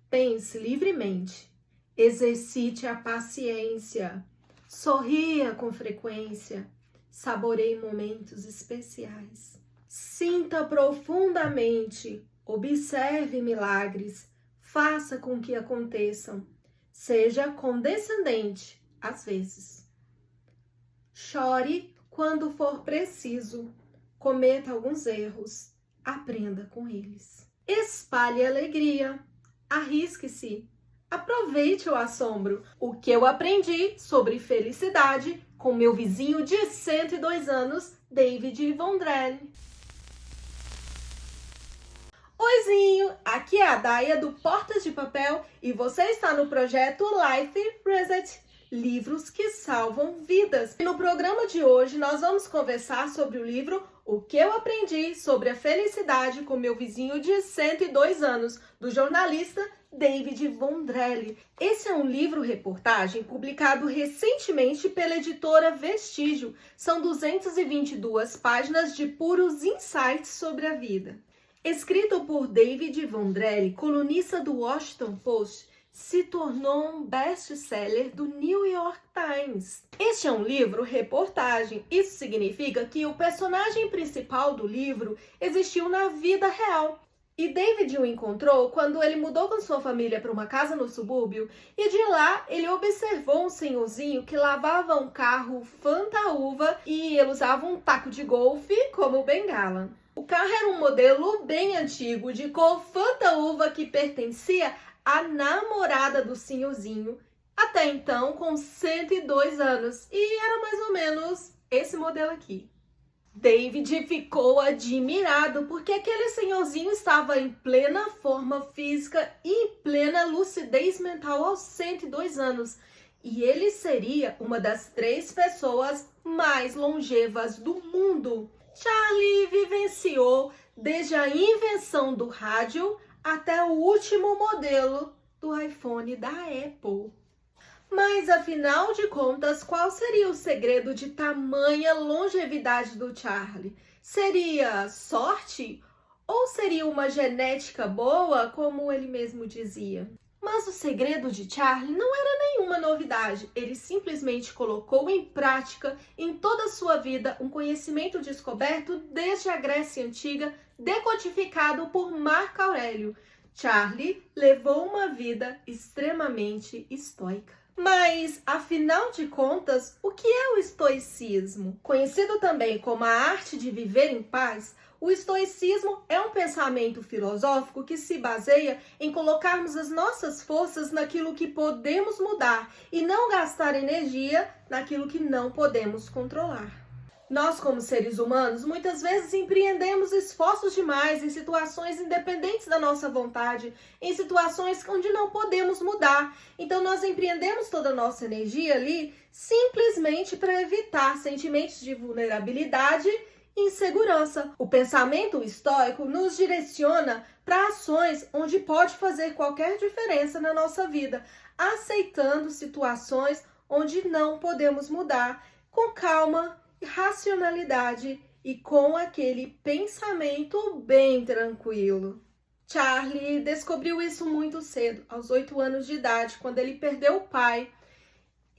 Pense livremente. Exercite a paciência. Sorria com frequência. Saboreie momentos especiais. Sinta profundamente. Observe milagres. Faça com que aconteçam. Seja condescendente, às vezes. Chore quando for preciso. Cometa alguns erros. Aprenda com eles. Espalhe alegria. Arrisque-se. Aproveite o assombro. O que eu aprendi sobre felicidade com meu vizinho de 102 anos, David Vondrelli. Oizinho, aqui é a Daia do Portas de Papel e você está no projeto Life Reset, livros que salvam vidas. E no programa de hoje nós vamos conversar sobre o livro O que eu aprendi sobre a felicidade com meu vizinho de 102 anos, do jornalista David Vondrelli. Esse é um livro-reportagem publicado recentemente pela editora Vestígio. São 222 páginas de puros insights sobre a vida. Escrito por David Vondrelli, colunista do Washington Post, se tornou um best-seller do New York Times. Este é um livro-reportagem. Isso significa que o personagem principal do livro existiu na vida real. E David o encontrou quando ele mudou com sua família para uma casa no subúrbio e de lá ele observou um senhorzinho que lavava um carro fantaúva e ele usava um taco de golfe como bengala. O carro era um modelo bem antigo, de cor fantaúva, que pertencia à namorada do senhorzinho, até então com 102 anos, e era mais ou menos esse modelo aqui. David ficou admirado porque aquele senhorzinho estava em plena forma física e em plena lucidez mental aos 102 anos. E ele seria uma das 3 pessoas mais longevas do mundo. Charlie vivenciou desde a invenção do rádio até o último modelo do iPhone da Apple. Mas, afinal de contas, qual seria o segredo de tamanha longevidade do Charlie? Seria sorte? Ou seria uma genética boa, como ele mesmo dizia? Mas o segredo de Charlie não era nenhuma novidade. Ele simplesmente colocou em prática, em toda a sua vida, um conhecimento descoberto desde a Grécia Antiga, decodificado por Marco Aurélio. Charlie levou uma vida extremamente estoica. Mas, afinal de contas, o que é o estoicismo? Conhecido também como a arte de viver em paz, o estoicismo é um pensamento filosófico que se baseia em colocarmos as nossas forças naquilo que podemos mudar e não gastar energia naquilo que não podemos controlar. Nós, como seres humanos, muitas vezes empreendemos esforços demais em situações independentes da nossa vontade, em situações onde não podemos mudar. Então, nós empreendemos toda a nossa energia ali simplesmente para evitar sentimentos de vulnerabilidade e insegurança. O pensamento estoico nos direciona para ações onde pode fazer qualquer diferença na nossa vida, aceitando situações onde não podemos mudar, com calma, racionalidade e com aquele pensamento bem tranquilo. Charlie descobriu isso muito cedo, aos 8 anos de idade, quando ele perdeu o pai.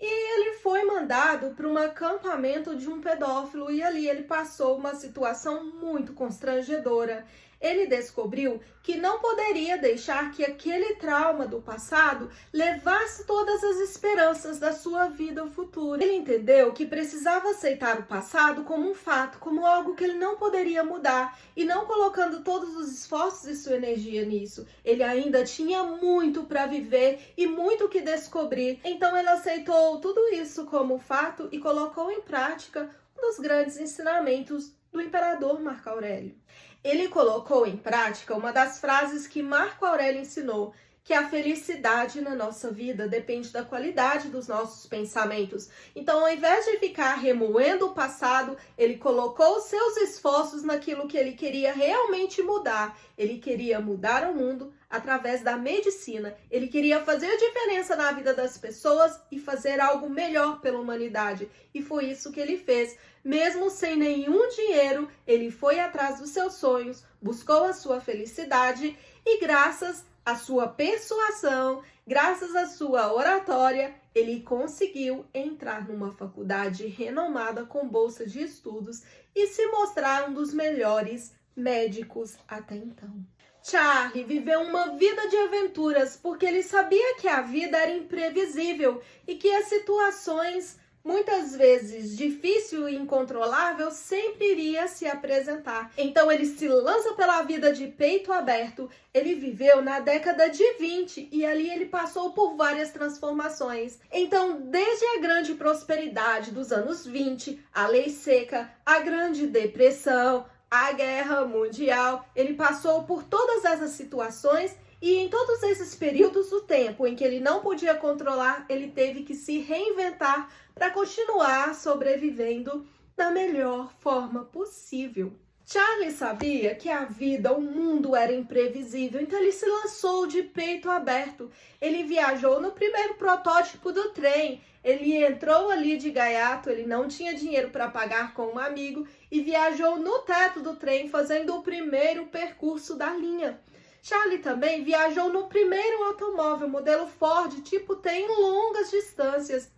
E ele foi mandado para um acampamento de um pedófilo e ali ele passou uma situação muito constrangedora. Ele descobriu que não poderia deixar que aquele trauma do passado levasse todas as esperanças da sua vida futura. Ele entendeu que precisava aceitar o passado como um fato, como algo que ele não poderia mudar, e não colocando todos os esforços e sua energia nisso. Ele ainda tinha muito para viver e muito que descobrir. Então ele aceitou tudo isso como fato e colocou em prática um dos grandes ensinamentos do imperador Marco Aurélio. Ele colocou em prática uma das frases que Marco Aurélio ensinou, que a felicidade na nossa vida depende da qualidade dos nossos pensamentos. Então, ao invés de ficar remoendo o passado, ele colocou seus esforços naquilo que ele queria realmente mudar. Ele queria mudar o mundo através da medicina. Ele queria fazer diferença na vida das pessoas e fazer algo melhor pela humanidade. E foi isso que ele fez. Mesmo sem nenhum dinheiro, ele foi atrás dos seus sonhos, buscou a sua felicidade e graças à sua persuasão, graças à sua oratória, ele conseguiu entrar numa faculdade renomada com bolsa de estudos e se mostrar um dos melhores médicos até então. Charlie viveu uma vida de aventuras porque ele sabia que a vida era imprevisível e que as situações, muitas vezes difícil e incontrolável, sempre iria se apresentar. Então ele se lança pela vida de peito aberto. Ele viveu na década de 20 e ali ele passou por várias transformações. Então, desde a grande prosperidade dos anos 20, a lei seca, a Grande Depressão, a Guerra Mundial, ele passou por todas essas situações e em todos esses períodos do tempo em que ele não podia controlar, ele teve que se reinventar para continuar sobrevivendo da melhor forma possível. Charlie sabia que a vida, o mundo era imprevisível, então ele se lançou de peito aberto. Ele viajou no primeiro protótipo do trem, ele entrou ali de gaiato, ele não tinha dinheiro para pagar com um amigo e viajou no teto do trem fazendo o primeiro percurso da linha. Charlie também viajou no primeiro automóvel, modelo Ford, tipo T, em longas distâncias.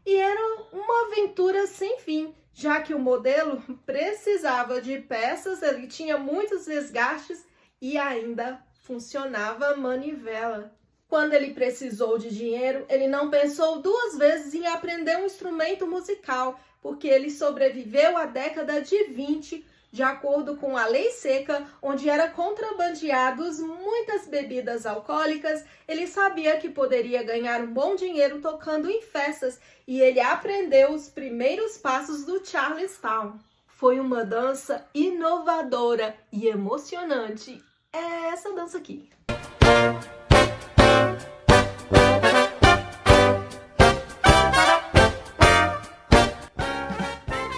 E era uma aventura sem fim, já que o modelo precisava de peças, ele tinha muitos desgastes e ainda funcionava a manivela. Quando ele precisou de dinheiro, ele não pensou duas vezes em aprender um instrumento musical, porque ele sobreviveu à década de 20, de acordo com a lei seca, onde era contrabandeados muitas bebidas alcoólicas. Ele sabia que poderia ganhar um bom dinheiro tocando em festas e ele aprendeu os primeiros passos do Charlestown. Foi uma dança inovadora e emocionante. É essa dança aqui.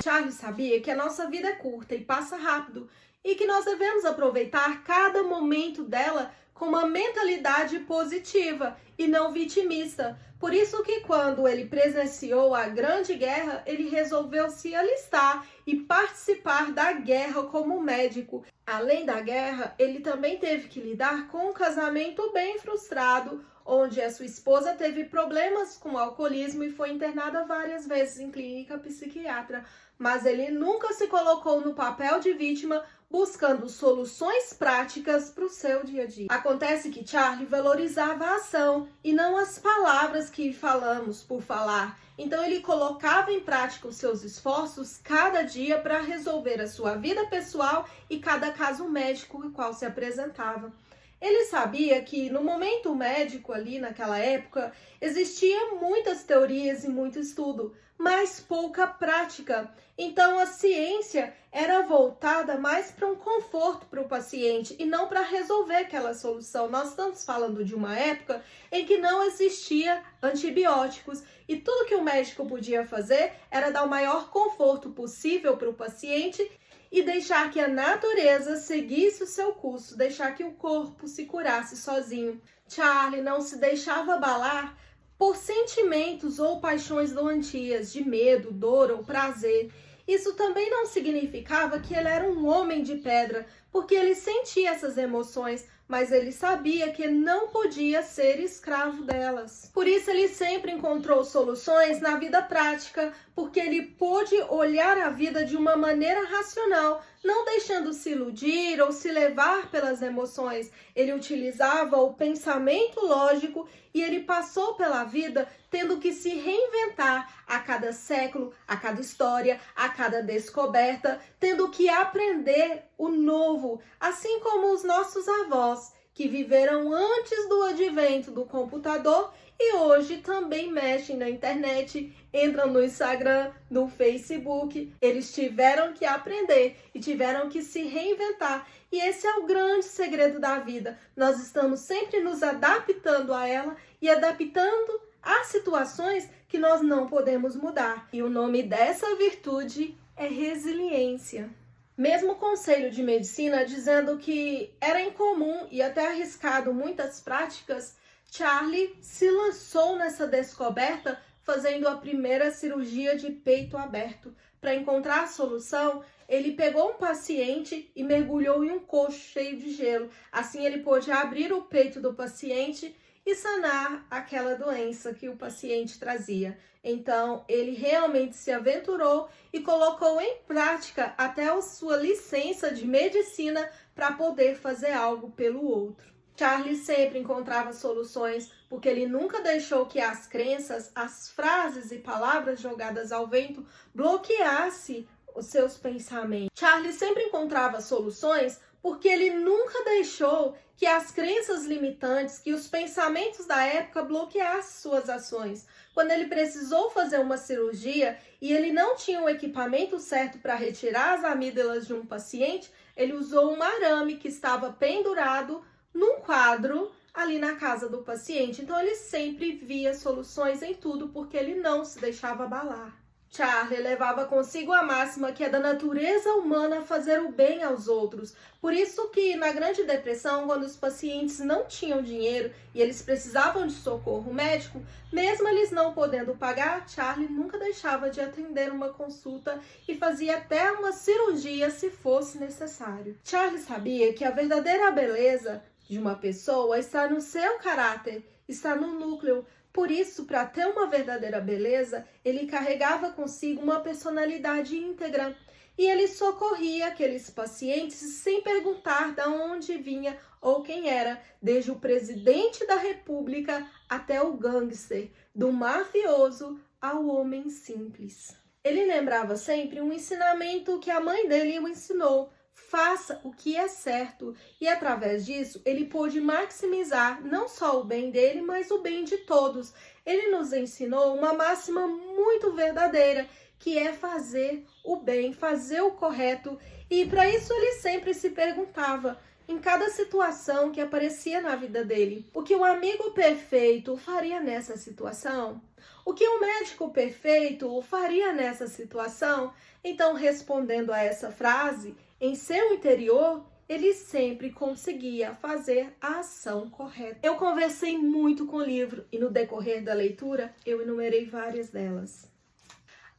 Charlie sabia que a nossa vida é curta e passa rápido e que nós devemos aproveitar cada momento dela com uma mentalidade positiva e não vitimista. Por isso que quando ele presenciou a Grande Guerra, ele resolveu se alistar e participar da guerra como médico. Além da guerra, ele também teve que lidar com um casamento bem frustrado, onde a sua esposa teve problemas com o alcoolismo e foi internada várias vezes em clínica psiquiátrica. Mas ele nunca se colocou no papel de vítima, buscando soluções práticas para o seu dia a dia. Acontece que Charlie valorizava a ação e não as palavras que falamos por falar. Então ele colocava em prática os seus esforços cada dia para resolver a sua vida pessoal e cada caso médico em qual se apresentava. Ele sabia que no momento médico ali naquela época existia muitas teorias e muito estudo, mas pouca prática. Então a ciência era voltada mais para um conforto para o paciente e não para resolver aquela solução. Nós estamos falando de uma época em que não existia antibióticos e tudo que o médico podia fazer era dar o maior conforto possível para o paciente e deixar que a natureza seguisse o seu curso, deixar que o corpo se curasse sozinho. Charlie não se deixava abalar por sentimentos ou paixões doentias, de medo, dor ou prazer. Isso também não significava que ele era um homem de pedra, porque ele sentia essas emoções, mas ele sabia que não podia ser escravo delas. Por isso ele sempre encontrou soluções na vida prática, porque ele pôde olhar a vida de uma maneira racional, não deixando se iludir ou se levar pelas emoções. Ele utilizava o pensamento lógico e ele passou pela vida tendo que se reinventar a cada século, a cada história, a cada descoberta, tendo que aprender o novo, assim como os nossos avós, que viveram antes do advento do computador e hoje também mexem na internet, entram no Instagram, no Facebook. Eles tiveram que aprender e tiveram que se reinventar. E esse é o grande segredo da vida. Nós estamos sempre nos adaptando a ela e adaptando às situações que nós não podemos mudar. E o nome dessa virtude é resiliência. Mesmo o Conselho de Medicina dizendo que era incomum e até arriscado muitas práticas, Charlie se lançou nessa descoberta fazendo a primeira cirurgia de peito aberto. Para encontrar a solução, ele pegou um paciente e mergulhou em um coxo cheio de gelo. Assim ele pôde abrir o peito do paciente e sanar aquela doença que o paciente trazia. Então, ele realmente se aventurou e colocou em prática até a sua licença de medicina para poder fazer algo pelo outro. Charlie sempre encontrava soluções porque ele nunca deixou que as crenças, as frases e palavras jogadas ao vento bloqueassem os seus pensamentos. Charlie sempre encontrava soluções porque ele nunca deixou que as crenças limitantes, que os pensamentos da época bloqueassem suas ações. Quando ele precisou fazer uma cirurgia e ele não tinha o equipamento certo para retirar as amígdalas de um paciente, ele usou um arame que estava pendurado num quadro ali na casa do paciente. Então ele sempre via soluções em tudo porque ele não se deixava abalar. Charlie levava consigo a máxima que é da natureza humana fazer o bem aos outros. Por isso que na Grande Depressão, quando os pacientes não tinham dinheiro e eles precisavam de socorro médico, mesmo eles não podendo pagar, Charlie nunca deixava de atender uma consulta e fazia até uma cirurgia se fosse necessário. Charlie sabia que a verdadeira beleza de uma pessoa está no seu caráter, está no núcleo. Por isso, para ter uma verdadeira beleza, ele carregava consigo uma personalidade íntegra e ele socorria aqueles pacientes sem perguntar de onde vinha ou quem era, desde o presidente da República até o gangster, do mafioso ao homem simples. Ele lembrava sempre um ensinamento que a mãe dele o ensinou: faça o que é certo, e através disso ele pôde maximizar não só o bem dele, mas o bem de todos. Ele nos ensinou uma máxima muito verdadeira, que é fazer o bem, fazer o correto, e para isso ele sempre se perguntava, em cada situação que aparecia na vida dele, o que o amigo perfeito faria nessa situação? O que o médico perfeito faria nessa situação? Então, respondendo a essa frase, em seu interior, ele sempre conseguia fazer a ação correta. Eu conversei muito com o livro e no decorrer da leitura, eu enumerei várias delas.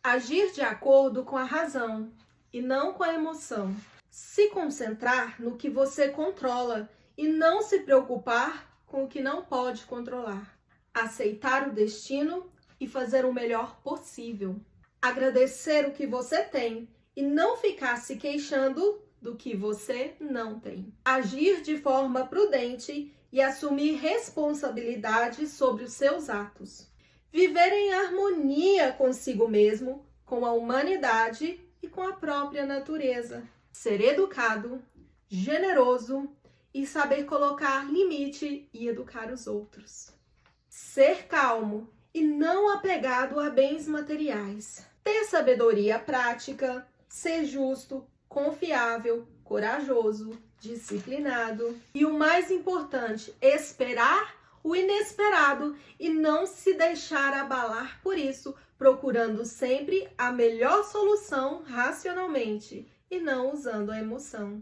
Agir de acordo com a razão e não com a emoção. Se concentrar no que você controla e não se preocupar com o que não pode controlar. Aceitar o destino e fazer o melhor possível. Agradecer o que você tem e não ficar se queixando do que você não tem. Agir de forma prudente e assumir responsabilidade sobre os seus atos. Viver em harmonia consigo mesmo, com a humanidade e com a própria natureza. Ser educado, generoso e saber colocar limite e educar os outros. Ser calmo e não apegado a bens materiais. Ter sabedoria prática, ser justo, confiável, corajoso, disciplinado e o mais importante, esperar o inesperado e não se deixar abalar por isso, procurando sempre a melhor solução racionalmente e não usando a emoção.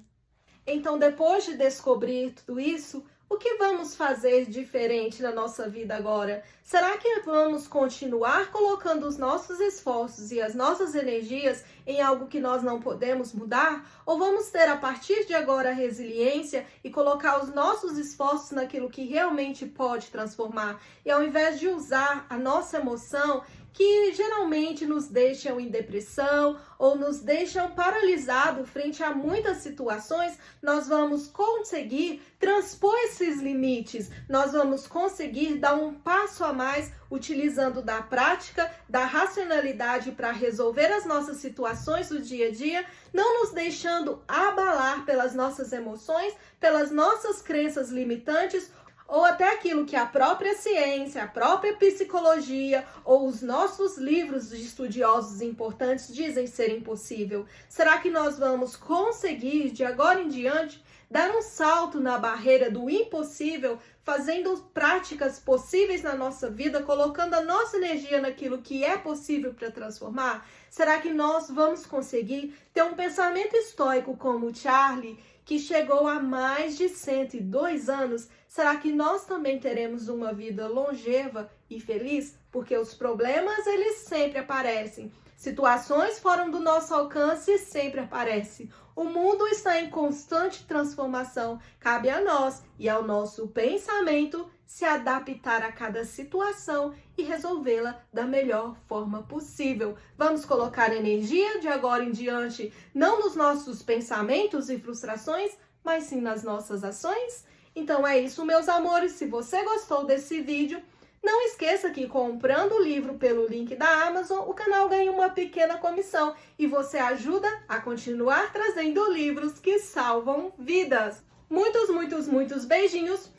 Então, depois de descobrir tudo isso, o que vamos fazer diferente na nossa vida agora? Será que vamos continuar colocando os nossos esforços e as nossas energias em algo que nós não podemos mudar? Ou vamos ter a partir de agora a resiliência e colocar os nossos esforços naquilo que realmente pode transformar? E ao invés de usar a nossa emoção, que geralmente nos deixam em depressão ou nos deixam paralisados frente a muitas situações, nós vamos conseguir transpor esses limites, nós vamos conseguir dar um passo a mais utilizando da prática, da racionalidade para resolver as nossas situações do dia a dia, não nos deixando abalar pelas nossas emoções, pelas nossas crenças limitantes, ou até aquilo que a própria ciência, a própria psicologia ou os nossos livros de estudiosos importantes dizem ser impossível. Será que nós vamos conseguir, de agora em diante, dar um salto na barreira do impossível, fazendo práticas possíveis na nossa vida, colocando a nossa energia naquilo que é possível para transformar? Será que nós vamos conseguir ter um pensamento estoico como o Charlie, que chegou a mais de 102 anos, será que nós também teremos uma vida longeva e feliz? Porque os problemas, eles sempre aparecem. Situações fora do nosso alcance sempre aparecem. O mundo está em constante transformação. Cabe a nós e ao nosso pensamento se adaptar a cada situação e resolvê-la da melhor forma possível. Vamos colocar energia de agora em diante, não nos nossos pensamentos e frustrações, mas sim nas nossas ações? Então é isso, meus amores. Se você gostou desse vídeo, não esqueça que comprando o livro pelo link da Amazon, o canal ganha uma pequena comissão e você ajuda a continuar trazendo livros que salvam vidas. Muitos, muitos, muitos beijinhos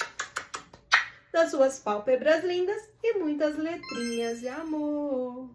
nas suas pálpebras lindas e muitas letrinhas de amor.